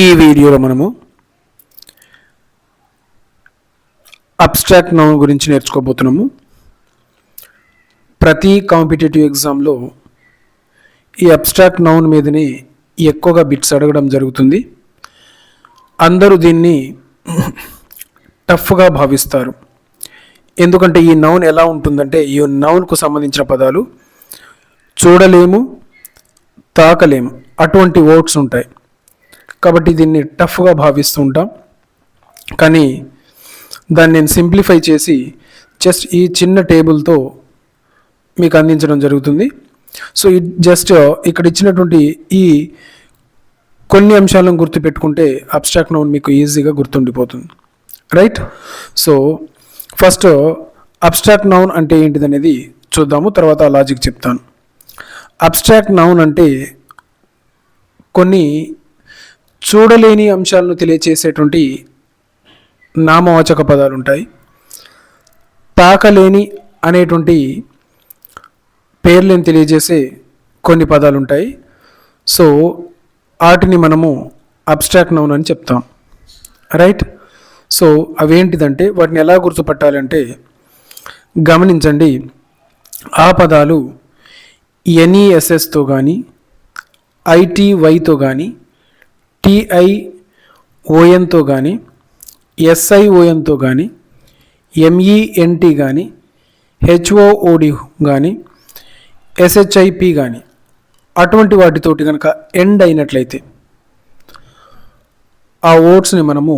ఈ వీడియోలో మనము అబ్స్ట్రాక్ట్ నౌన్ గురించి నేర్చుకోబోతున్నాము. ప్రతి కాంపిటేటివ్ ఎగ్జామ్లో ఈ అబ్స్ట్రాక్ట్ నౌన్ మీదనే ఎక్కువగా బిట్స్ అడగడం జరుగుతుంది. అందరూ దీన్ని టఫ్గా భావిస్తారు. ఎందుకంటే ఈ నౌన్ ఎలా ఉంటుందంటే, ఈ నౌన్కు సంబంధించిన పదాలు చూడలేము, తాకలేము, అటువంటి వర్డ్స్ ఉంటాయి. కాబట్టి దీన్ని టఫ్గా భావిస్తూ ఉంటాం. కానీ దాన్ని నేను సింప్లిఫై చేసి జస్ట్ ఈ చిన్న టేబుల్తో మీకు అందించడం జరుగుతుంది. సో జస్ట్ ఇక్కడ ఇచ్చినటువంటి ఈ కొన్ని అంశాలను గుర్తుపెట్టుకుంటే అబ్స్ట్రాక్ట్ నౌన్ మీకు ఈజీగా గుర్తుండిపోతుంది, right? So first abstract noun అంటే ఏంటిదనేది చూద్దాము, తర్వాత లాజిక్ చెప్తాను. అబ్స్ట్రాక్ట్ నౌన్ అంటే కొన్ని చూడలేని అంశాలను తెలియచేసేటువంటి నామవాచక పదాలు ఉంటాయి. తాకలేని అనేటువంటి పేర్లను తెలియజేసే కొన్ని పదాలు ఉంటాయి. సో వాటిని మనము అబ్స్ట్రాక్ట్ నౌన్ అని చెప్తాం, రైట్? సో అవేంటిదంటే వాటిని ఎలా గుర్తుపట్టాలంటే గమనించండి. ఆ పదాలు ఎన్ఈఎస్ఎస్తో కానీ, ఐటీవైతో కానీ, టిఐఓఎన్తో కానీ, ఎస్ఐఓఎన్తో కానీ, ఎంఈఎన్టీ కానీ, హెచ్ఓఓడి కానీ, ఎస్హెచ్ఐపి కానీ అటువంటి వాటితోటి కనుక ఎండ్ అయినట్లయితే ఆ వర్డ్స్ని మనము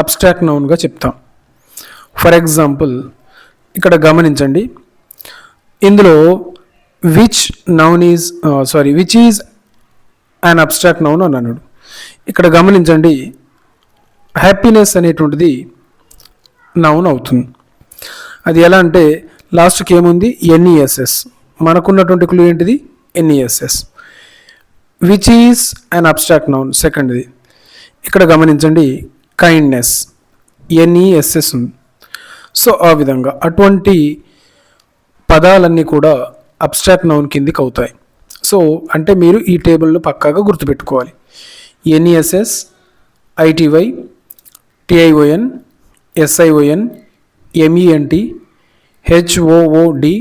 అబ్స్ట్రాక్ట్ నౌన్గా చెప్తాం. ఫర్ ఎగ్జాంపుల్ ఇక్కడ గమనించండి, ఇందులో which is an abstract noun అని అన్నాడు. ఇక్కడ గమనించండి, హ్యాపీనెస్ అనేటువంటిది నౌన్ అవుతుంది. అది ఎలా అంటే లాస్ట్కి ఏముంది, ఎన్ఈఎస్ఎస్. మనకున్నటువంటి క్లూ ఏంటిది, N E S S. Which is an abstract noun సెకండ్ది. ఇక్కడ గమనించండి, కైండ్నెస్, ఎన్ఈఎస్ఎస్ ఉంది. సో ఆ విధంగా అటువంటి పదాలన్నీ కూడా అబ్స్ట్రాక్ట్ నౌన్ కిందికి అవుతాయి. సో అంటే మీరు ఈ టేబుల్లో పక్కాగా గుర్తుపెట్టుకోవాలి. NESS, ITY, TION, ఎస్ఐఓఎన్, ఎంఈఎన్టీ, హెచ్ఓఓడి,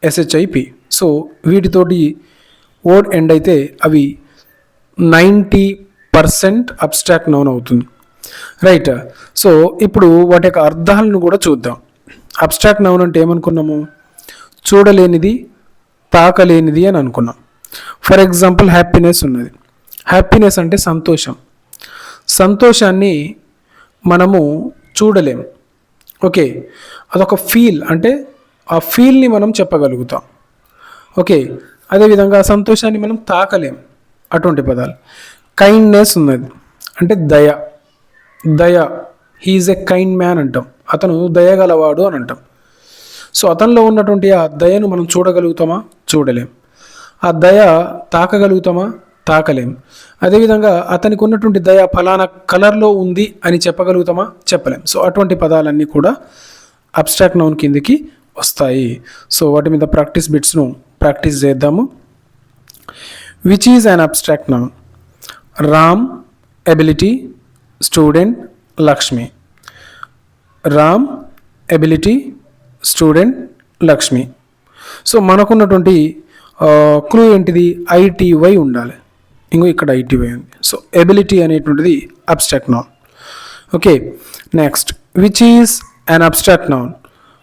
ఎస్హెచ్ఐపి. సో వీటితోటి వర్డ్ ఎండ్ అయితే అవి 90% అబ్స్ట్రాక్ట్ నౌన్ అవుతుంది, రైట్? సో ఇప్పుడు వాటి యొక్క అర్థాలను కూడా చూద్దాం. అబ్స్ట్రాక్ట్ నౌన్ అంటే ఏమనుకున్నాము, చూడలేనిది, తాకలేనిది అని అనుకున్నాం. ఫర్ ఎగ్జాంపుల్ హ్యాపీనెస్ ఉన్నది. హ్యాపీనెస్ అంటే సంతోషం. సంతోషాన్ని మనము చూడలేము, ఓకే? అదొక ఫీల్, అంటే ఆ ఫీల్ని మనం చెప్పగలుగుతాం, ఓకే? అదేవిధంగా ఆ సంతోషాన్ని మనం తాకలేం, అటువంటి పదాలు. కైండ్నెస్ ఉన్నది, అంటే దయ. హీఈస్ ఎ కైండ్ మ్యాన్ అంటాం, అతను దయగలవాడు అని అంటాం. సో అతనిలో ఉన్నటువంటి ఆ దయను మనం చూడగలుగుతామా, చూడలేం. ఆ దయ తాకగలుగుతామా, తాకలేం. అదేవిధంగా అతనికి ఉన్నటువంటి దయ ఫలానా కలర్లో ఉంది అని చెప్పగలుగుతామా, చెప్పలేం. సో అటువంటి పదాలన్నీ కూడా అబ్స్ట్రాక్ట్ నౌన్ కిందికి వస్తాయి. సో వాటి మీద ప్రాక్టీస్ చేద్దాము. Which is an abstract noun? Ram, ability, student, Lakshmi. Ram, ability, student, Lakshmi. So మనకున్నటువంటి క్లూ ఏంటిది, ఐటీవై ఉండాలి. ఇంకో ఇక్కడ ఐటీవై ఉంది. సో ఎబిలిటీ అనేటువంటిది abstract noun, okay? Next, which is an abstract noun?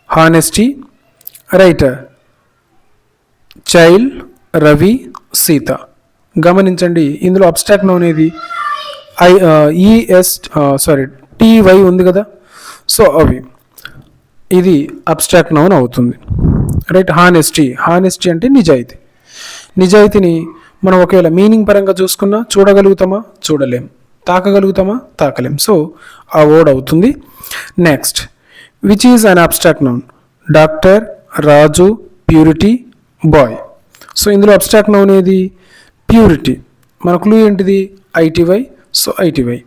Honesty, right? Child, Ravi, Sita. గమనించండి, ఇందులో అబ్స్ట్రాక్ట్ నౌన్ ఏది, టీవై ఉంది కదా. సో అవి ఇది అబ్స్ట్రాక్ట్ నౌన్ అవుతుంది, రైట్? హానెస్టీ అంటే నిజాయితీని మనం ఒకవేళ మీనింగ్ పరంగా చూసుకున్నా చూడగలుగుతామా, చూడలేం. తాకగలుగుతామా, తాకలేం. సో ఆ వర్డ్ అవుతుంది. Next, which is an abstract noun? Doctor, Raju, purity, boy. So ఇందులో అబ్స్ట్రాక్ట్ నౌన్ ఏది, ప్యూరిటీ. మన క్లూ ఏంటిది, ఐటీవై. So ITY.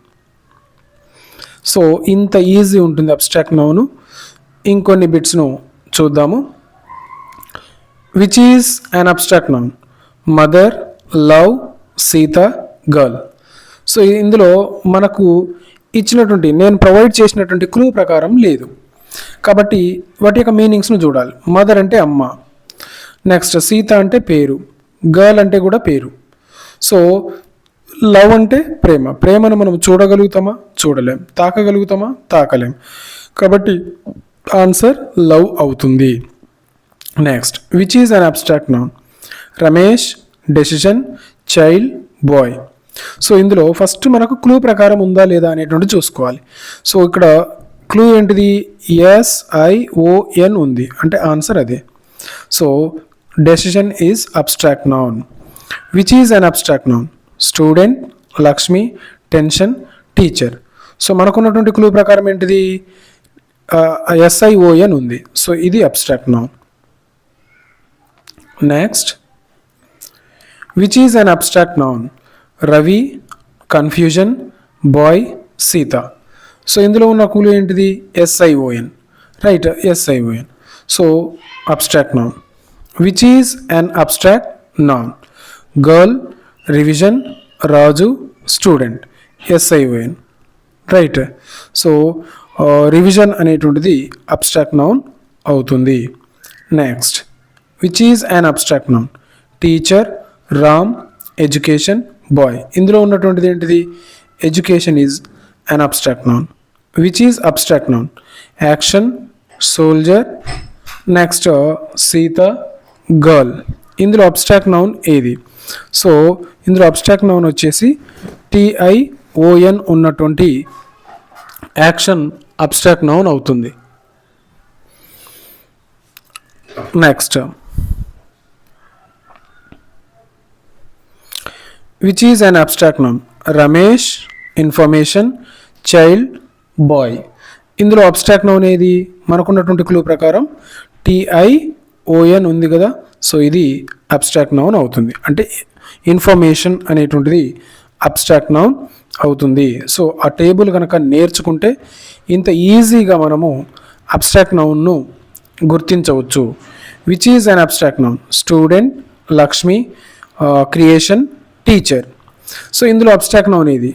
సో ఇంత ఈజీ ఉంటుంది అబ్స్ట్రాక్ట్ నౌను. ఇంకొన్ని బిట్స్ను చూద్దాము. Which is an abstract noun? Mother, love, Sita, girl. So ఇందులో మనకు ఇచ్చినటువంటి నేను ప్రొవైడ్ చేసినటువంటి క్లూ ప్రకారం లేదు, కాబట్టి వాటి యొక్క మీనింగ్స్ను చూడాలి. మదర్ అంటే అమ్మ, నెక్స్ట్ సీత అంటే పేరు, గర్ల్ అంటే కూడా పేరు. సో లవ్ అంటే ప్రేమ, ప్రేమను మనం చూడగలుగుతామా, చూడలేం. తాకగలుగుతామా, తాకలేం. కాబట్టి ఆన్సర్ లవ్ అవుతుంది. Next, which is an abstract noun? Ramesh, decision, child, boy. So ఇందులో ఫస్ట్ మనకు క్లూ ప్రకారం ఉందా లేదా అనేటువంటి చూసుకోవాలి. సో ఇక్కడ క్లూ ఏంటిది? SION ఉంది, అంటే ఆన్సర్ అదే. So decision is abstract noun. Which is an abstract noun? Student, Lakshmi, tension, teacher. So మనకున్నటువంటి క్లూ ప్రకారం ఏంటిది? SION ఉంది. సో ఇది abstract noun. Next, which is an abstract noun? Ravi, confusion, boy, Sita. So ఇందులో ఉన్న క్లూ ఏంటిది? SION, right, SION. So abstract noun. Which is an abstract noun? Girl, revision, Raju, student, SION, right. So revision అనేటువంటిది abstract noun అవుతుంది. Next, which is an abstract noun? Teacher, Ram, education, boy. ఇందులో ఉన్నటువంటిది ఏంటిది? Education is an abstract noun. Which is abstract noun? Action, soldier, next Sita, girl. ఇందులో abstract noun ఏది? So ఇందులో abstract noun వచ్చేసి TION ఉన్నటువంటి యాక్షన్ అబ్స్ట్రాక్ట్ నౌన్ అవుతుంది. Next, which is an abstract noun? Ramesh, information, child, boy. ఇందులో abstract noun ఏది? మనకున్నటువంటి clue ప్రకారం TION ఉంది కదా, సో ఇది అబ్స్ట్రాక్ట్ నౌన్ అవుతుంది, అంటే ఇన్ఫర్మేషన్ అనేటువంటిది అబ్స్ట్రాక్ట్ నౌన్ అవుతుంది. సో ఆ టేబుల్ కనుక నేర్చుకుంటే ఇంత ఈజీగా మనము అబ్స్ట్రాక్ట్ నౌన్ను గుర్తించవచ్చు. Which is an abstract noun? Student, Lakshmi, creation, teacher. So ఇందులో అబ్స్ట్రాక్ట్ నౌన్ ఇది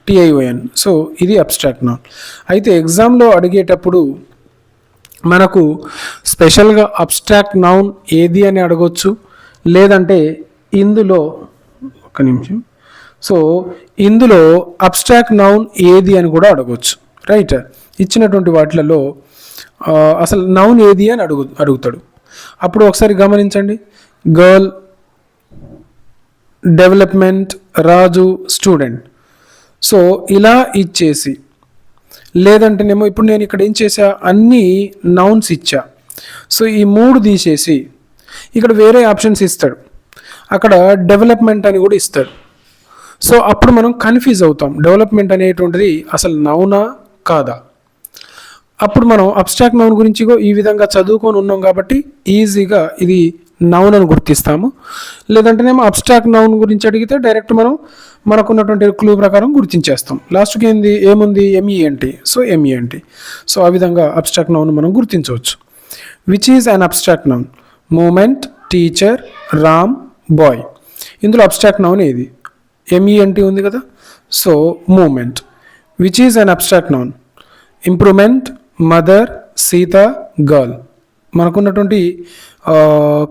TION. సో ఇది అబ్స్ట్రాక్ట్ నౌన్. అయితే ఎగ్జామ్లో అడిగేటప్పుడు మనకు స్పెషల్గా అబ్స్ట్రాక్ట్ నౌన్ ఏది అని అడగొచ్చు, లేదంటే ఇందులో ఒక్క నిమిషం, సో ఇందులో అబ్స్ట్రాక్ట్ నౌన్ ఏది అని కూడా అడగొచ్చు, రైట్. ఇచ్చినటువంటి వాటిలలో అసలు నౌన్ ఏది అని అడుగుతాడు. అప్పుడు ఒకసారి గమనించండి, గర్ల్, డెవలప్మెంట్, రాజు, స్టూడెంట్. సో ఇలా ఇచ్చేసి, లేదంటేనేమో ఇప్పుడు నేను ఇక్కడ ఏం చేసా, అన్ని నౌన్స్ ఇచ్చా. సో ఈ 3 తీసేసి ఇక్కడ వేరే ఆప్షన్స్ ఇస్తాడు, అక్కడ డెవలప్మెంట్ అని కూడా ఇస్తాడు. సో అప్పుడు మనం కన్ఫ్యూజ్ అవుతాం, డెవలప్మెంట్ అనేటువంటిది అసలు నౌనా కాదా. అప్పుడు మనం అబ్స్ట్రాక్ట్ నౌన్ గురించి ఈ విధంగా చదువుకొని ఉన్నాం కాబట్టి ఈజీగా ఇది నౌన్ అని గుర్తిస్తాము. లేదంటేనేమో అబ్స్ట్రాక్ట్ నౌన్ గురించి అడిగితే డైరెక్ట్ మనం మనకున్నటువంటి క్లూ ప్రకారం గుర్తించేస్తాం. లాస్ట్కి ఏముంది? MENT. So MENT. సో ఆ విధంగా అబ్స్ట్రాక్ట్ నౌన్ మనం గుర్తించవచ్చు. Which is an abstract noun? Moment, teacher, Ram, boy. ఇందులో అబ్స్ట్రాక్ట్ నౌన్ ఏది? MENT ఉంది కదా, so moment. Which is an abstract noun? Improvement, mother, Sita, girl. మనకున్నటువంటి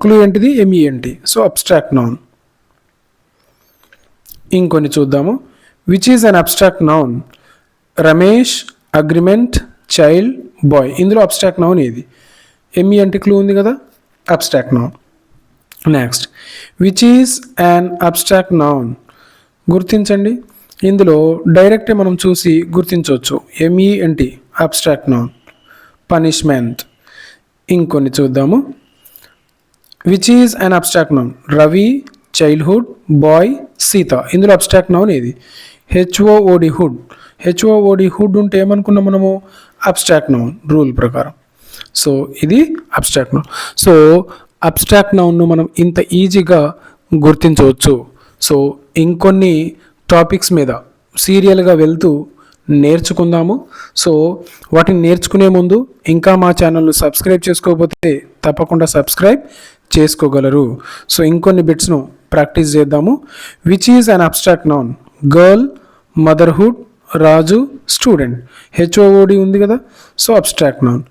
క్లూ ఏంటిది? MENT. So abstract noun. ఇంకొన్ని చూద్దాము. Which is an abstract noun? Ramesh, agreement, child, boy. ఇందులో abstract noun ఏది? MENT క్లూ ఉంది కదా, abstract noun. Next, which is an abstract noun? గుర్తించండి. ఇందులో డైరెక్టే మనం చూసి గుర్తించవచ్చు, MENT అబ్స్ట్రాక్ట్ నౌన్. పనిష్మెంట్. ఇంకొన్ని చూద్దాము. Which is an abstract noun? Ravi, childhood, boy, Sita. ఇందులో అబ్స్ట్రాక్ట్ నౌన్ ఏది? HOOD hood. HOOD హుడ్ ఉంటే ఏమనుకున్నాం మనము? అబ్స్ట్రాక్ట్ నౌన్ రూల్ ప్రకారం. సో ఇది అబ్స్ట్రాక్ట్ నౌన్. సో అబ్స్ట్రాక్ట్ నౌన్ను మనం ఇంత ఈజీగా గుర్తించవచ్చు. సో ఇంకొన్ని టాపిక్స్ మీద సీరియల్గా వెళ్తూ నేర్చుకుందాము. సో వాటిని నేర్చుకునే ముందు ఇంకా మా ఛానల్ను సబ్స్క్రైబ్ చేసుకోకపోతే తప్పకుండా సబ్స్క్రైబ్ చేసుకోగలరు. సో ఇంకొన్ని బిట్స్ను ప్రాక్టీస్ చేద్దాము. Which is an abstract noun? Girl, motherhood, Raju, student. H O O D ఉంది కదా, so abstract noun.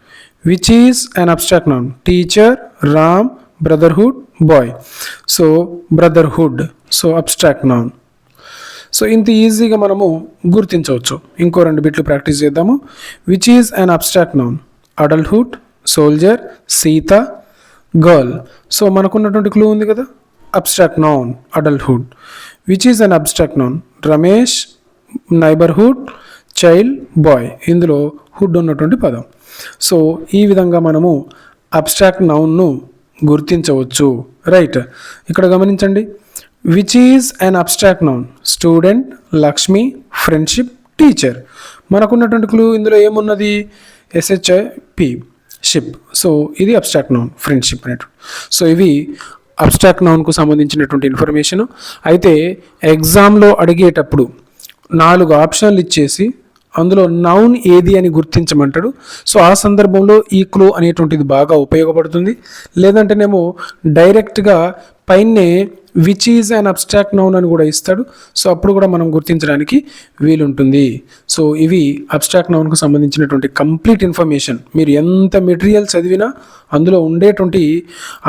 Which is an abstract noun? Teacher, Ram, brotherhood, boy. So brotherhood, so abstract noun. So ఇంత ఈజీగా మనము గుర్తించవచ్చు. ఇంకో 2 బిట్లు ప్రాక్టీస్ చేద్దాము. Which is an abstract noun? Adulthood, soldier, Sita, girl. So మనకున్నటువంటి క్లూ ఉంది కదా, abstract noun adulthood. Which is an abstract noun? Ramesh, neighbourhood, child, boy. ఇందులో హుడ్ ఉన్నటువంటి పదం. సో ఈ విధంగా మనము అబ్స్ట్రాక్ట్ నౌన్ను గుర్తించవచ్చు. రైట్, ఇక్కడ గమనించండి. Which is an abstract noun? Student, Lakshmi, friendship, teacher. మనకున్నటువంటి క్లూ ఇందులో ఏమున్నది? SHIP, ship. సో ఇది అబ్స్ట్రాక్ట్ నౌన్, ఫ్రెండ్షిప్ అనేటువంటి. సో ఇవి అబ్స్ట్రాక్ట్ నౌన్కు సంబంధించినటువంటి ఇన్ఫర్మేషను. అయితే ఎగ్జామ్లో అడిగేటప్పుడు 4 ఆప్షన్లు ఇచ్చేసి అందులో నౌన్ ఏది అని గుర్తించమంటాడు. సో ఆ సందర్భంలో ఈ క్లూ అనేటువంటిది బాగా ఉపయోగపడుతుంది. లేదంటేనేమో డైరెక్ట్గా పైనే which is an abstract noun అని కూడా ఇస్తాడు. సో అప్పుడు కూడా మనం గుర్తించడానికి వీలుంటుంది. సో ఇవి అబ్స్ట్రాక్ట్ నౌన్కు సంబంధించినటువంటి కంప్లీట్ ఇన్ఫర్మేషన్. మీరు ఎంత మెటీరియల్ చదివినా అందులో ఉండేటువంటి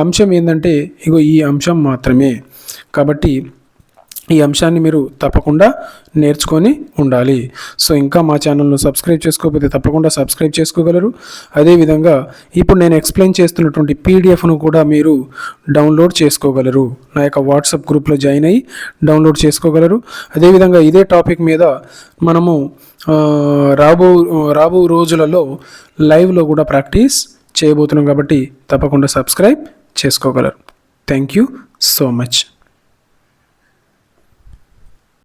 అంశం ఏంటంటే ఇగో ఈ అంశం మాత్రమే. కాబట్టి ఈ అంశాన్ని మీరు తప్పకుండా నేర్చుకొని ఉండాలి. సో ఇంకా మా ఛానల్ను సబ్స్క్రైబ్ చేసుకోకపోతే తప్పకుండా సబ్స్క్రైబ్ చేసుకోగలరు. అదేవిధంగా ఇప్పుడు నేను ఎక్స్ప్లెయిన్ చేస్తున్నటువంటి పీడిఎఫ్ను కూడా మీరు డౌన్లోడ్ చేసుకోగలరు. నా యొక్క వాట్సాప్ గ్రూప్లో జాయిన్ అయ్యి డౌన్లోడ్ చేసుకోగలరు. అదేవిధంగా ఇదే టాపిక్ మీద మనము రాబో రోజులలో లైవ్లో కూడా ప్రాక్టీస్ చేయబోతున్నాం. కాబట్టి తప్పకుండా సబ్స్క్రైబ్ చేసుకోగలరు. Thank you so much.